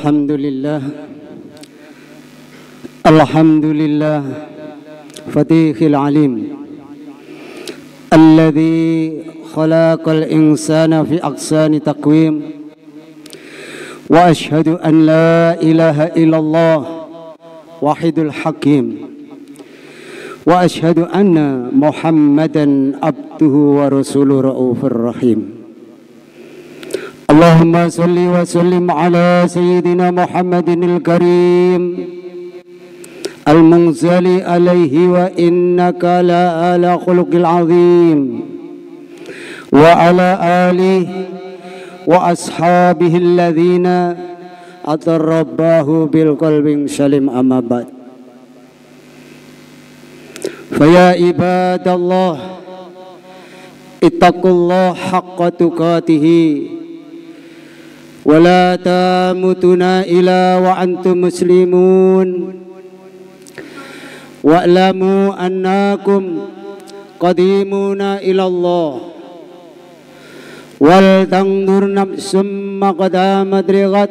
Alhamdulillah Fatihil Alim Alladhi khalaqal insana fi aqsani taqwim Wa ashhadu an la ilaha illallah Wahidul Hakim Wa ashhadu anna Muhammadan abduhu wa rasuluhu ra'ufur rahim Allahumma salli wa sallim ala Sayyidina Muhammadinil Karim Al-Munzali alaihi wa innaka la ala khuluqil azim Wa ala alihi wa ashabihi alladhina atarrabbahu bil qalbin salim amma ba'd Faya ibadallah ittaqullah haqqa tuqatihi wa la tamutuna illa wa antum muslimun wa'lamu annakum qadimuna ila Allah wal tandur nafsum ma qadamat righat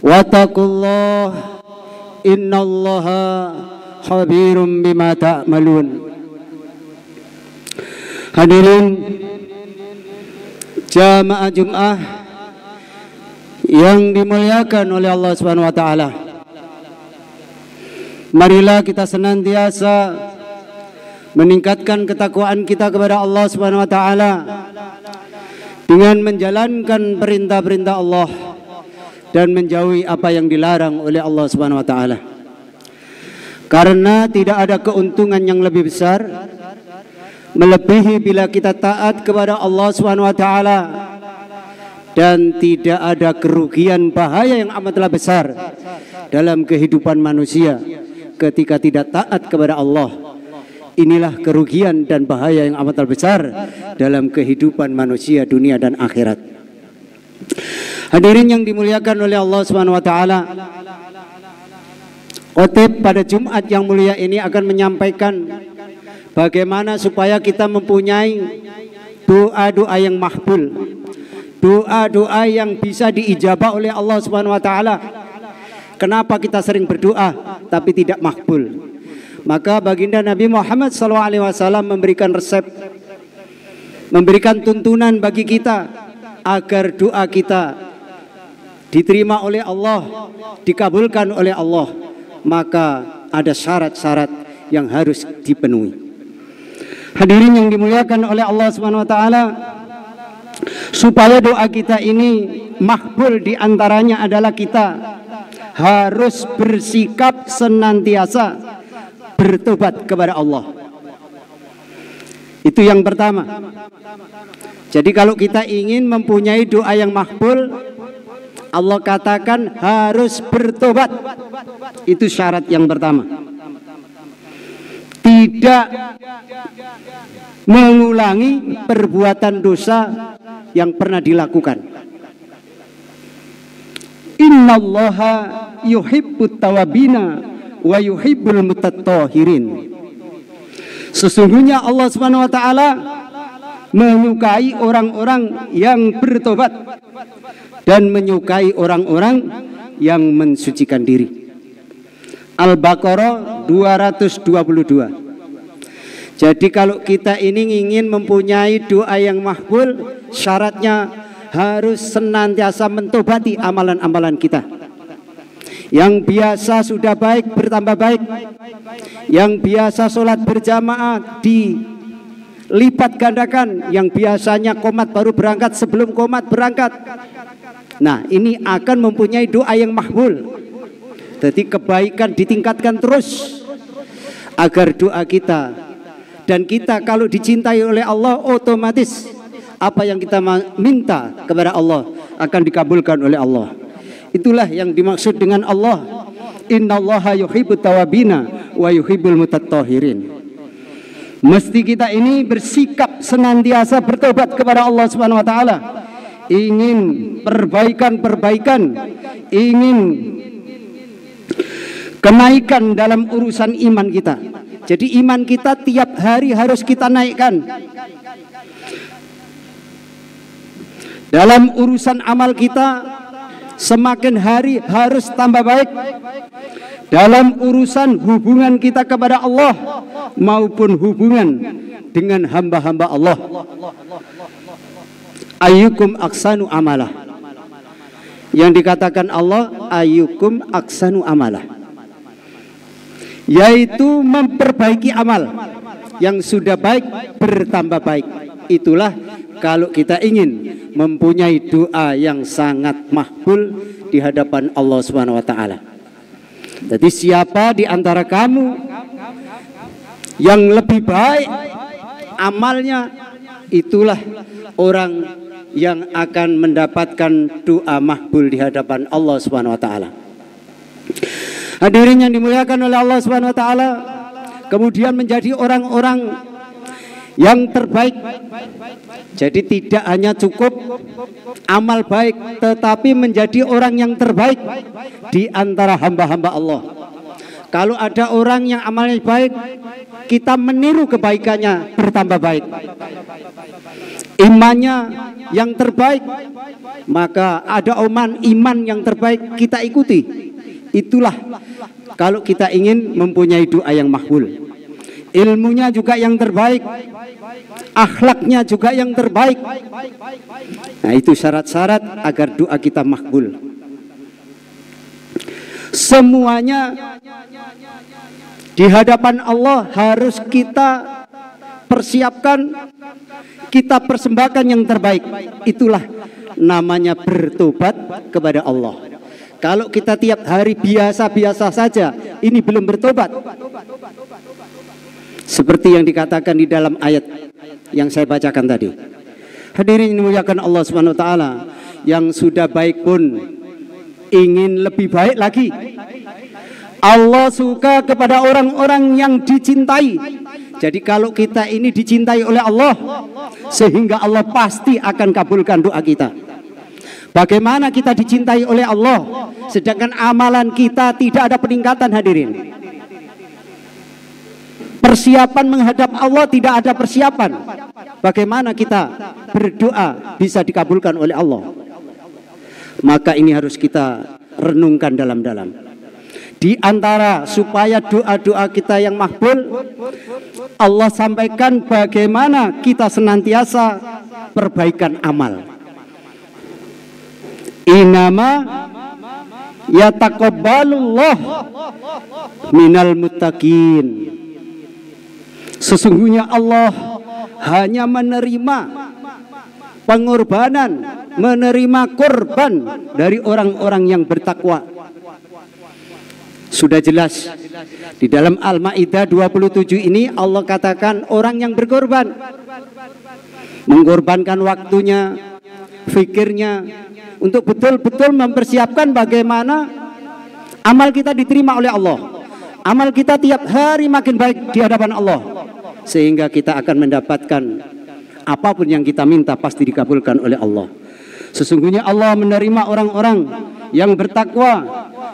wa taqullah innallaha khabirum bima ta'malun. Hadirin jamaah Jumat yang dimuliakan oleh Allah Subhanahu wa taala. Marilah kita senantiasa meningkatkan ketakwaan kita kepada Allah Subhanahu wa taala dengan menjalankan perintah-perintah Allah dan menjauhi apa yang dilarang oleh Allah Subhanahu wa taala. Karena tidak ada keuntungan yang lebih besar melebihi bila kita taat kepada Allah Subhanahu wa taala, dan tidak ada kerugian bahaya yang amatlah besar dalam kehidupan manusia ketika tidak taat kepada Allah. Inilah kerugian dan bahaya yang amatlah besar dalam kehidupan manusia dunia dan akhirat. Hadirin yang dimuliakan oleh Allah Subhanahu wa taala, khotib pada Jumat yang mulia ini akan menyampaikan bagaimana supaya kita mempunyai doa-doa yang mahful, doa-doa yang bisa diijabah oleh Allah Subhanahu wa taala. Kenapa kita sering berdoa tapi tidak makbul? Maka baginda Nabi Muhammad SAW memberikan resep, memberikan tuntunan bagi kita agar doa kita diterima oleh Allah, dikabulkan oleh Allah. Maka ada syarat-syarat yang harus dipenuhi. Hadirin yang dimuliakan oleh Allah Subhanahu wa taala, supaya doa kita ini makbul, di antaranya adalah kita harus bersikap senantiasa bertobat kepada Allah. Itu yang pertama. Jadi kalau kita ingin mempunyai doa yang makbul, Allah katakan harus bertobat. Itu syarat yang pertama. Tidak mengulangi perbuatan dosa yang pernah dilakukan. Innallaha yuhibbut tawabina wa yuhibbul mutatahhirin. Sesungguhnya Allah Subhanahu wa taala menyukai orang-orang yang bertobat dan menyukai orang-orang yang mensucikan diri. Al-Baqarah 222. Jadi kalau kita ini ingin mempunyai doa yang makbul, syaratnya harus senantiasa mentobati amalan-amalan kita. Yang biasa sudah baik bertambah baik, yang biasa sholat berjamaah dilipat gandakan, yang biasanya qomat baru berangkat sebelum qomat berangkat. Nah, ini akan mempunyai doa yang makbul. Jadi kebaikan ditingkatkan terus agar doa kita, dan kita kalau dicintai oleh Allah, otomatis apa yang kita minta kepada Allah akan dikabulkan oleh Allah. Itulah yang dimaksud dengan Allah, innallaha yuhibbut tawabina wa yuhibbul mutatahhirin. Mesti kita ini bersikap senantiasa bertobat kepada Allah Subhanahu wa taala, ingin perbaikan-perbaikan, ingin kenaikan dalam urusan iman kita. Jadi iman kita tiap hari harus kita naikkan. Dalam urusan amal kita semakin hari harus tambah baik dalam urusan hubungan kita kepada Allah maupun hubungan dengan hamba-hamba Allah. Ayyukum aksanu amalah. Yang dikatakan Allah, ayyukum aksanu amalah, yaitu memperbaiki amal. Yang sudah baik bertambah baik. Itulah kalau kita ingin mempunyai doa yang sangat makbul di hadapan Allah Subhanahu wa taala. Jadi siapa di antara kamu yang lebih baik amalnya, itulah orang yang akan mendapatkan doa makbul di hadapan Allah Subhanahu wa taala. Hadirin yang dimuliakan oleh Allah Subhanahu wa taala, kemudian menjadi orang-orang yang terbaik. Jadi tidak hanya cukup amal baik, tetapi menjadi orang yang terbaik di antara hamba-hamba Allah. Kalau ada orang yang amalnya baik, kita meniru kebaikannya, bertambah baik. Imannya yang terbaik, maka ada iman yang terbaik, kita ikuti. Itulah kalau kita ingin mempunyai doa yang makbul. Ilmunya juga yang terbaik, akhlaknya juga yang terbaik. Nah, itu syarat-syarat agar doa kita makbul. Semuanya di hadapan Allah harus kita persiapkan, kita persembahkan yang terbaik. Itulah namanya bertobat kepada Allah. Kalau kita tiap hari biasa-biasa saja, ini belum bertobat. Seperti yang dikatakan di dalam ayat yang saya bacakan tadi. Hadirin dimuliakan Allah Subhanahu wa taala, yang sudah baik pun ingin lebih baik lagi. Allah suka kepada orang-orang yang dicintai. Jadi kalau kita ini dicintai oleh Allah, sehingga Allah pasti akan kabulkan doa kita. Bagaimana kita dicintai oleh Allah sedangkan amalan kita tidak ada peningkatan, hadirin? Persiapan menghadap Allah tidak ada persiapan. Bagaimana kita berdoa bisa dikabulkan oleh Allah? Maka ini harus kita renungkan dalam-dalam. Di antara supaya doa-doa kita yang makbul, Allah sampaikan bagaimana kita senantiasa perbaikan amal. Innama yataqabbalullah minal muttaqin. Sesungguhnya Allah hanya menerima pengorbanan, menerima korban dari orang-orang yang bertakwa. Sudah jelas di dalam Al-Maidah 27 ini Allah katakan orang yang berkorban, mengorbankan waktunya, fikirnya, untuk betul-betul mempersiapkan bagaimana amal kita diterima oleh Allah. Amal kita tiap hari makin baik di hadapan Allah, sehingga kita akan mendapatkan apapun yang kita minta pasti dikabulkan oleh Allah. Sesungguhnya Allah menerima orang-orang yang bertakwa,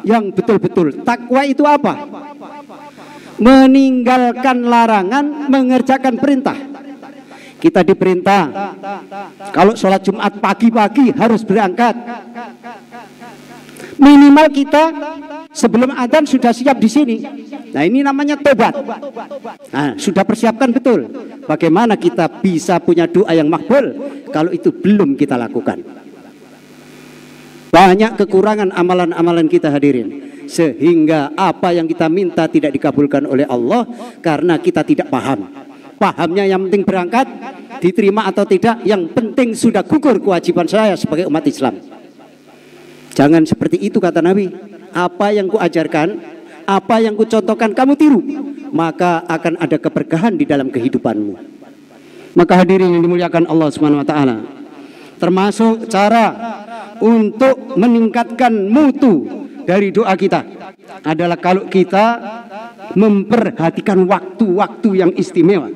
yang betul-betul. Takwa itu apa? Meninggalkan larangan, mengerjakan perintah. Kita diperintah kalau sholat Jumat pagi-pagi harus berangkat. Minimal kita sebelum adzan sudah siap di sini. Nah, ini namanya tobat. Nah, sudah persiapkan betul. Bagaimana kita bisa punya doa yang makbul kalau itu belum kita lakukan? Banyak kekurangan amalan-amalan kita, hadirin, sehingga apa yang kita minta tidak dikabulkan oleh Allah karena kita tidak paham. Pahamnya yang penting berangkat, diterima atau tidak, yang penting sudah gugur kewajiban saya sebagai umat Islam. Jangan seperti itu kata Nabi. Apa yang kuajarkan, apa yang kucontohkan kamu tiru, maka akan ada keberkahan di dalam kehidupanmu. Maka hadirin yang dimuliakan Allah Subhanahu wa taala, termasuk cara untuk meningkatkan mutu dari doa kita adalah kalau kita memperhatikan waktu-waktu yang istimewa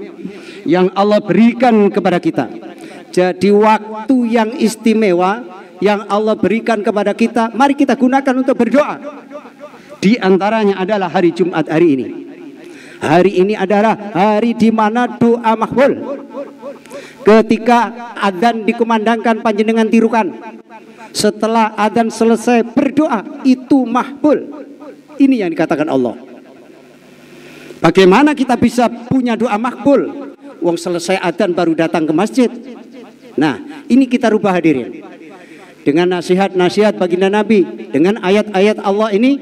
yang Allah berikan kepada kita. Jadi waktu yang istimewa yang Allah berikan kepada kita, mari kita gunakan untuk berdoa. Di antaranya adalah hari Jumat hari ini. Hari ini adalah hari di mana doa makbul. Ketika adzan dikumandangkan, panjenengan tirukan. setelah adzan selesai berdoa itu makbul. Ini yang dikatakan Allah. Bagaimana kita bisa punya doa makbul? Wong selesai adzan baru datang ke masjid. Nah, ini kita rubah hadirin. Dengan nasihat-nasihat baginda Nabi, dengan ayat-ayat Allah ini,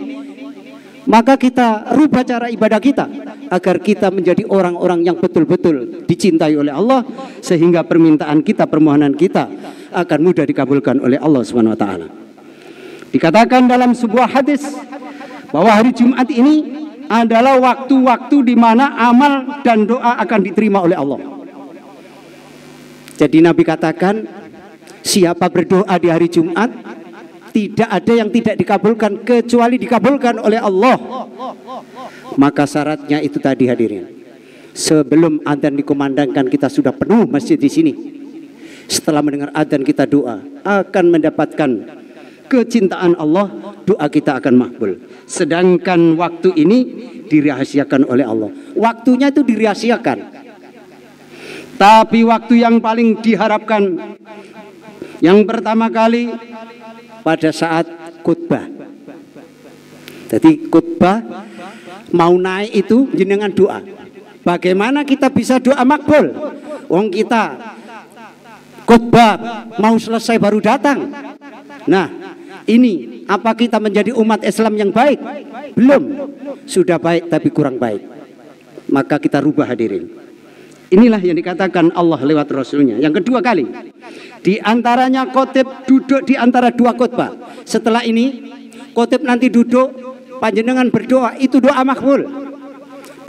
maka kita rubah cara ibadah kita agar kita menjadi orang-orang yang betul-betul dicintai oleh Allah, sehingga permintaan kita, permohonan kita akan mudah dikabulkan oleh Allah Subhanahu wa taala. Dikatakan dalam sebuah hadis bahwa hari Jumat ini adalah waktu-waktu di mana amal dan doa akan diterima oleh Allah. Jadi Nabi katakan, siapa berdoa di hari Jumat, tidak ada yang tidak dikabulkan kecuali dikabulkan oleh Allah. Maka syaratnya itu tadi hadirin. Sebelum adzan dikumandangkan kita sudah penuh masjid di sini. Setelah mendengar adzan kita doa, akan mendapatkan kecintaan Allah, doa kita akan makbul. Sedangkan waktu ini dirahasiakan oleh Allah. Waktunya itu dirahasiakan. Tapi waktu yang paling diharapkan yang pertama kali pada saat khutbah. Jadi khutbah mau naik itu jenengan doa. Bagaimana kita bisa doa makbul? Wong kita khutbah mau selesai baru datang. Nah, ini apa kita menjadi umat Islam yang baik? Belum. Sudah baik tapi kurang baik. Maka kita rubah hadirin. Inilah yang dikatakan Allah lewat Rasulnya. Yang kedua kali, di antaranya khotib duduk di antara dua khutbah. Setelah ini khotib nanti duduk, panjenengan berdoa, itu doa makbul.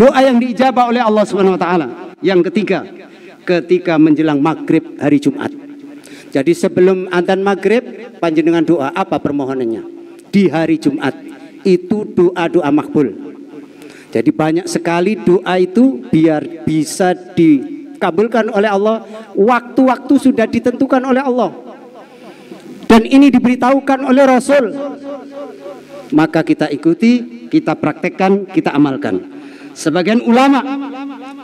Doa yang diijabah oleh Allah Subhanahu wa taala. Yang ketiga, ketika menjelang maghrib hari Jumat. Jadi sebelum adzan maghrib, panjenengan doa, apa permohonannya? Di hari Jumat itu doa-doa makbul. Jadi banyak sekali doa itu biar bisa dikabulkan oleh Allah. Waktu-waktu sudah ditentukan oleh Allah. Dan ini diberitahukan oleh Rasul. Maka kita ikuti, kita praktekkan, kita amalkan. Sebagian ulama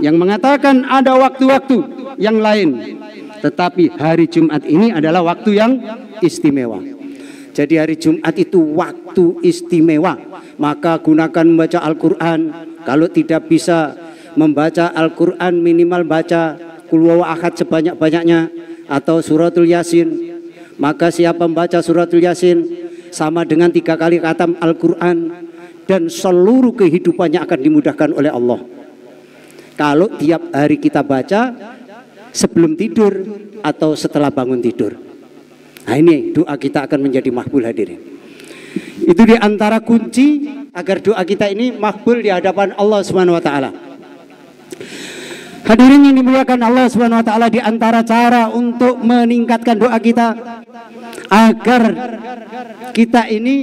yang mengatakan ada waktu-waktu yang lain. Tetapi hari Jumat ini adalah waktu yang istimewa. Jadi hari Jumat itu waktu istimewa. Maka gunakan membaca Al-Quran. Kalau tidak bisa membaca Al-Quran, minimal baca Qul huwallahu ahad sebanyak-banyaknya atau suratul Yasin. Maka siapa membaca suratul Yasin sama dengan 3 kali khatam Al-Quran, dan seluruh kehidupannya akan dimudahkan oleh Allah. Kalau tiap hari kita baca sebelum tidur atau setelah bangun tidur. Nah, ini doa kita akan menjadi makbul hadirin. Itu di antara kunci agar doa kita ini makbul di hadapan Allah Subhanahu wa taala. Hadirin yang dimuliakan Allah Subhanahu wa taala, di antara cara untuk meningkatkan doa kita agar kita ini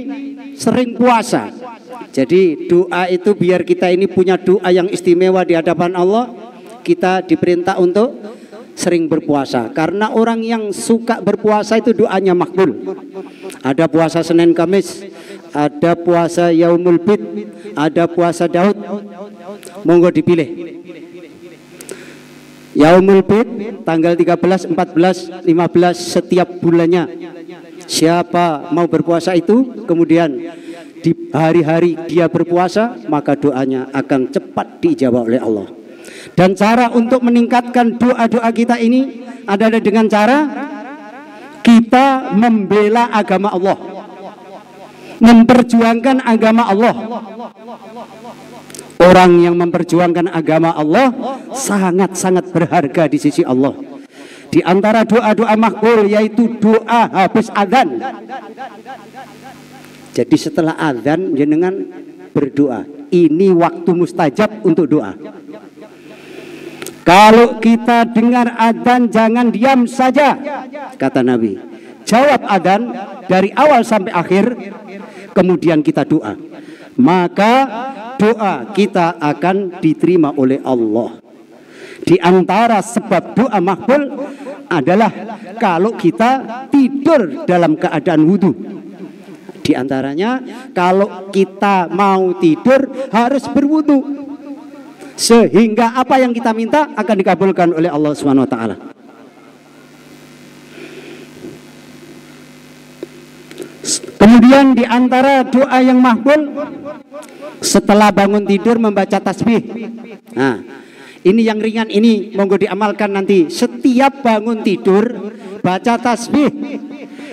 sering puasa. Jadi doa itu biar kita ini punya doa yang istimewa di hadapan Allah, kita diperintah untuk sering berpuasa. Karena orang yang suka berpuasa itu doanya makbul. Ada puasa Senin Kamis, ada puasa Yaumul Bid, ada puasa Daud. Monggo dipilih. Yaumul Bid tanggal 13, 14, 15 setiap bulannya. Siapa mau berpuasa itu, kemudian di hari-hari dia berpuasa, maka doanya akan cepat diijabah oleh Allah. Dan cara untuk meningkatkan doa-doa kita ini adalah dengan cara kita membela agama Allah, memperjuangkan agama Allah. Orang yang memperjuangkan agama Allah sangat-sangat berharga di sisi Allah. Di antara doa-doa makbul yaitu doa habis adzan. Jadi setelah adzan jenengan berdoa. Ini waktu mustajab untuk doa. Kalau kita dengar adzan jangan diam saja, kata Nabi. Jawab adzan dari awal sampai akhir, kemudian kita doa. Maka doa kita akan diterima oleh Allah. Di antara sebab doa makbul adalah kalau kita tidur dalam keadaan wudhu. Di antaranya kalau kita mau tidur harus berwudhu, sehingga apa yang kita minta akan dikabulkan oleh Allah Subhanahu wa taala. Kemudian di antara doa yang makbul setelah bangun tidur membaca tasbih. Nah, ini yang ringan, ini monggo diamalkan nanti. Setiap bangun tidur baca tasbih,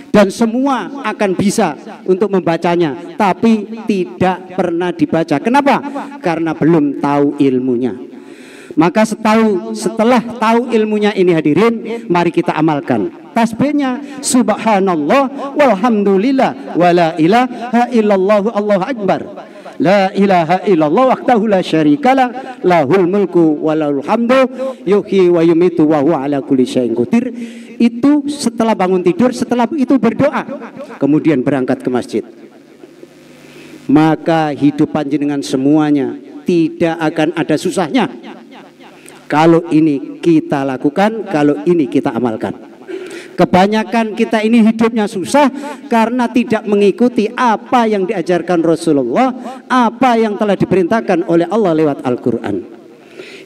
dan semua akan bisa untuk membacanya, tapi tidak pernah dibaca. Kenapa? Karena belum tahu ilmunya. Maka setelah tahu ilmunya ini hadirin, mari kita amalkan. Tasbihnya subhanallah walhamdulillah wala ilaha illallah Allahu akbar. La ilaha illallah wahdahu la syarikalah lahul mulku walahul hamdu yuhyi wa yumitu wa huwa ala kulli syai'in qadir. Itu setelah bangun tidur, setelah itu berdoa, kemudian berangkat ke masjid. Maka hidup panjenengan semuanya tidak akan ada susahnya kalau ini kita lakukan, kalau ini kita amalkan. Kebanyakan kita ini hidupnya susah karena tidak mengikuti apa yang diajarkan Rasulullah, apa yang telah diperintahkan oleh Allah lewat Al-Quran.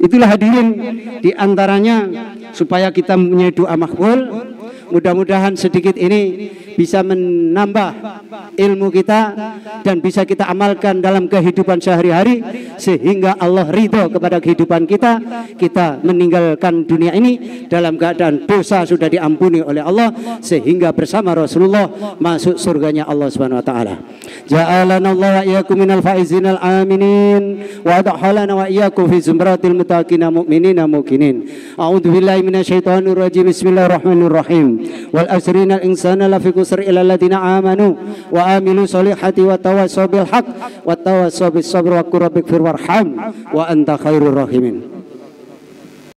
Itulah hadirin diantaranya supaya kita mempunyai doa makbul. Mudah-mudahan sedikit ini bisa menambah ilmu kita dan bisa kita amalkan dalam kehidupan sehari-hari, sehingga Allah ridho kepada kehidupan kita. Kita meninggalkan dunia ini dalam keadaan dosa sudah diampuni oleh Allah, sehingga bersama Rasulullah masuk surganya Allah Subhanahu wa taala. Ja'alana Allah wa iyyakum minal faizinal aminin wa adkhalana wa iyyakum fi zumratil muttaqina mu'minina muqinin. A'udzubillahi minasyaitonir rajim. Bismillahirrahmanirrahim. Wal asrinal insana lafi khusr illa alladziina amanu wa amilu sholihati wa tawassaw bil haqq wa tawassaw bis sabr wa qur rabbik firwarham wa anta khairur rahimin.